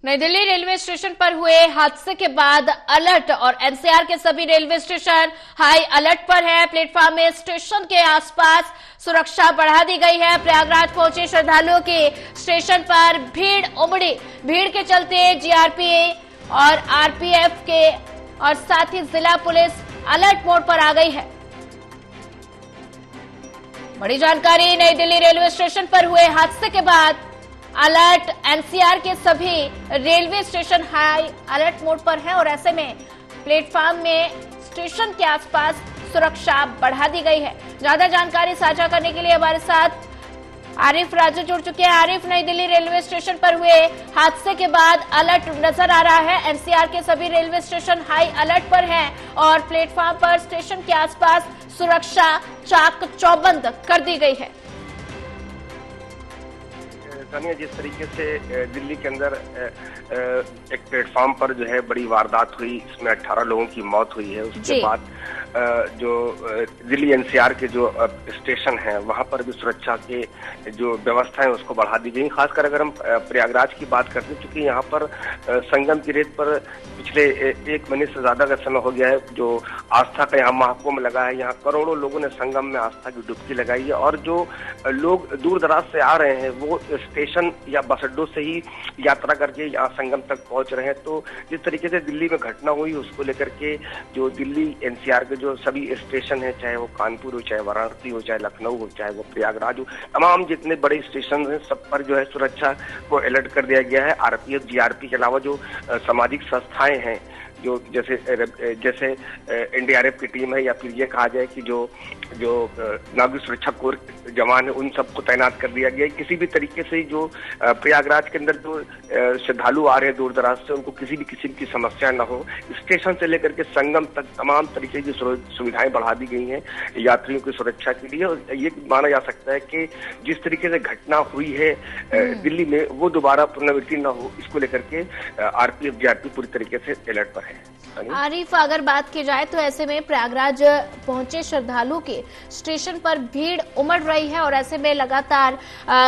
नई Delhi railway station पर हुए हादसे के बाद अलर्ट और एनसीआर के सभी रेलवे स्टेशन हाई अलर्ट पर है। प्लेटफॉर्म में स्टेशन के आसपास सुरक्षा बढ़ा दी गई है। प्रयागराज पहुंचे श्रद्धालुओं की स्टेशन पर भीड़ उमड़ी। भीड़ के चलते जीआरपी और आरपीएफ के और साथ ही जिला पुलिस अलर्ट मोड पर आ गई है। बड़ी जानकारी, नई दिल्ली रेलवे स्टेशन पर हुए हादसे के बाद अलर्ट, एनसीआर के सभी railway station high alert mode पर है और ऐसे में प्लेटफॉर्म में स्टेशन के आसपास सुरक्षा बढ़ा दी गई है। ज्यादा जानकारी साझा करने के लिए हमारे साथ आरिफ राजा जुड़ चुके हैं। आरिफ, नई दिल्ली रेलवे स्टेशन पर हुए हादसे के बाद अलर्ट नजर आ रहा है। एनसीआर के सभी रेलवे स्टेशन हाई अलर्ट पर हैं और प्लेटफॉर्म पर स्टेशन के आसपास सुरक्षा चाक चौबंद कर दी गई है। तानिया, जिस तरीके से दिल्ली के अंदर एक प्लेटफॉर्म पर जो है बड़ी वारदात हुई, इसमें 18 लोगों की मौत हुई है। उसके बाद जो दिल्ली एनसीआर के जो स्टेशन हैं वहां पर भी सुरक्षा के जो व्यवस्था है उसको बढ़ा दी गई। खासकर अगर हम प्रयागराज की बात करते हैं, क्योंकि यहाँ पर संगम की रेत पर पिछले 1 महीने से ज्यादा का समय हो गया है जो आस्था का यहाँ महाकुंभ लगा है। यहाँ करोड़ों लोगों ने संगम में आस्था की डुबकी लगाई है और जो लोग दूर दराज से आ रहे हैं वो स्टेशन या बस अड्डों से ही यात्रा करके यहाँ संगम तक पहुंच रहे हैं। तो जिस तरीके से दिल्ली में घटना हुई उसको लेकर के जो दिल्ली एनसीआर के जो सभी स्टेशन है, चाहे वो कानपुर हो, चाहे वाराणसी हो, चाहे लखनऊ हो, चाहे वो प्रयागराज हो, तमाम जितने बड़े स्टेशन हैं सब पर जो है सुरक्षा को अलर्ट कर दिया गया है। आरपीएफ, जीआरपी के अलावा जो सामाजिक संस्थाएं हैं, जो जैसे एनडीआरएफ की टीम है, या फिर ये कहा जाए कि जो नागरिक सुरक्षा कोर जवान है, उन सबको तैनात कर दिया गया है। किसी भी तरीके से जो प्रयागराज के अंदर जो श्रद्धालु आ रहे हैं दूर दराज से, उनको किसी भी किस्म की समस्या न हो। स्टेशन से लेकर के संगम तक तमाम तरीके की सुविधाएं बढ़ा दी गई हैं यात्रियों की सुरक्षा के लिए। और ये माना जा सकता है कि जिस तरीके से घटना हुई है दिल्ली में वो दोबारा पुनरावृत्ति न हो, इसको लेकर के आरपीएफ, जीआरपी पूरी तरीके से अलर्ट पर है। आरिफ, अगर बात की जाए तो ऐसे में प्रयागराज पहुंचे श्रद्धालुओं के स्टेशन पर भीड़ उमड़ रही है और ऐसे में लगातार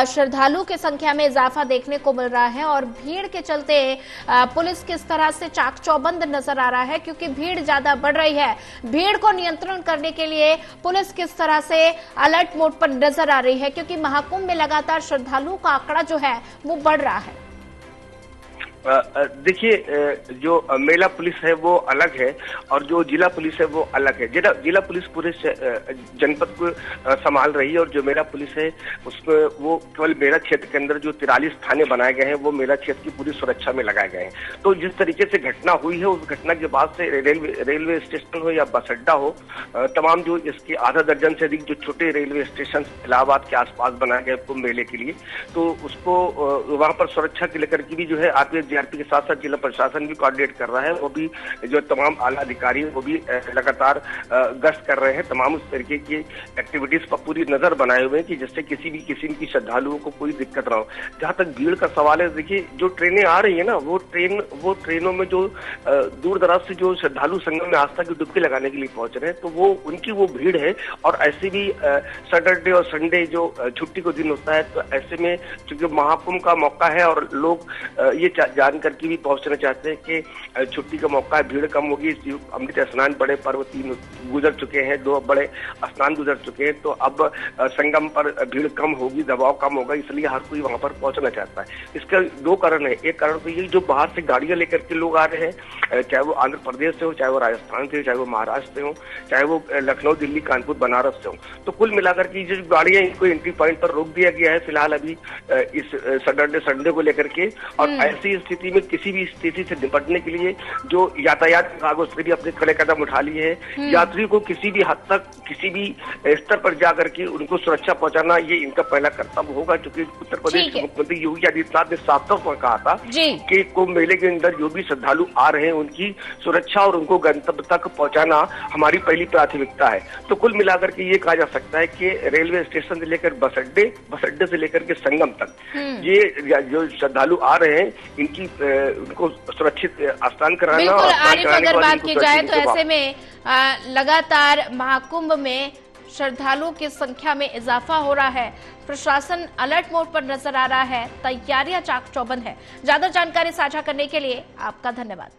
श्रद्धालुओं की संख्या में इजाफा देखने को मिल रहा है और भीड़ के चलते पुलिस किस तरह से चाक चौबंद नजर आ रहा है, क्योंकि भीड़ ज्यादा बढ़ रही है। भीड़ को नियंत्रण करने के लिए पुलिस किस तरह से अलर्ट मोड पर नजर आ रही है, क्योंकि महाकुंभ में लगातार श्रद्धालुओं का आंकड़ा जो है वो बढ़ रहा है। देखिए, जो मेला पुलिस है वो अलग है और जो जिला पुलिस है वो अलग है। जिला पुलिस पूरे जनपद को संभाल रही है और जो मेला पुलिस है उसमें वो केवल मेला क्षेत्र के अंदर जो 43 थाने बनाए गए हैं वो मेला क्षेत्र की पूरी सुरक्षा में लगाए गए हैं। तो जिस तरीके से घटना हुई है उस घटना के बाद से रेलवे स्टेशन हो या बस अड्डा हो, तमाम जो इसके आधा दर्जन से अधिक जो छोटे रेलवे स्टेशन इलाहाबाद के आसपास बनाए गए कुंभ मेले के लिए, तो उसको वहां पर सुरक्षा के लेकर के भी जो है आरपीएफ, जीआरपी के साथ साथ जिला प्रशासन भी कोऑर्डिनेट कर रहा है। वो भी जो तमाम आला अधिकारी वो भी लगातार गश्त कर रहे हैं। तमाम उस तरीके की एक्टिविटीज पर पूरी नजर बनाए हुए हैं कि जिससे किसी भी किस्म की श्रद्धालुओं को कोई दिक्कत ना हो। जहां तक भीड़ का सवाल है, देखिए जो ट्रेनें आ रही है ना, वो ट्रेनों में जो दूर दराज से जो श्रद्धालु संगम में आस्था की डुबकी लगाने के लिए पहुंच रहे हैं, तो वो उनकी वो भीड़ है। और ऐसे भी सैटरडे और संडे जो छुट्टी को दिन होता है, तो ऐसे में चूंकि महाकुंभ का मौका है और लोग ये जान करके भी पहुंचना चाहते हैं कि छुट्टी का मौका है, भीड़ कम होगी। अमृत स्नान बड़े पर्व 3 गुजर चुके हैं, 2 बड़े स्नान गुजर चुके हैं, तो अब संगम पर भीड़ कम होगी, दबाव कम होगा, इसलिए हर कोई वहां पर पहुंचना चाहता है। इसका 2 कारण है। एक कारण तो ये जो बाहर से गाड़ियां लेकर के लोग आ रहे हैं, चाहे वो आंध्र प्रदेश से हो, चाहे वो राजस्थान से हो, चाहे वो महाराष्ट्र से हो, चाहे वो लखनऊ, दिल्ली, कानपुर, बनारस से हो, तो कुल मिलाकर के जो गाड़ियां इनको एंट्री पॉइंट पर रोक दिया गया है फिलहाल अभी इस सैटरडे संडे को लेकर के। और ऐसी स्थिति में किसी भी स्थिति से निपटने के लिए जो यातायात विभाग उसने भी अपने कड़े कदम उठा लिए हैं। यात्रियों को किसी भी हद तक, किसी भी स्तर पर जाकर के उनको सुरक्षा पहुंचाना ये इनका पहला कर्तव्य होगा, क्योंकि उत्तर प्रदेश के मुख्यमंत्री योगी आदित्यनाथ ने साफ तौर पर कहा था कि कुंभ मेले के अंदर जो भी श्रद्धालु आ रहे हैं उनकी सुरक्षा और उनको गंतव्य तक पहुंचाना हमारी पहली प्राथमिकता है। तो कुल मिलाकर के ये कहा जा सकता है कि रेलवे स्टेशन से लेकर बस अड्डे से लेकर के संगम तक ये जो श्रद्धालु आ रहे हैं इनकी उनको सुरक्षित स्नान कराना। बिल्कुल आरिफ, अगर बात की जाए तो ऐसे में लगातार महाकुंभ में श्रद्धालुओं की संख्या में इजाफा हो रहा है। प्रशासन अलर्ट मोड पर नजर आ रहा है, तैयारियां चाक चौबंद है। ज्यादा जानकारी साझा करने के लिए आपका धन्यवाद।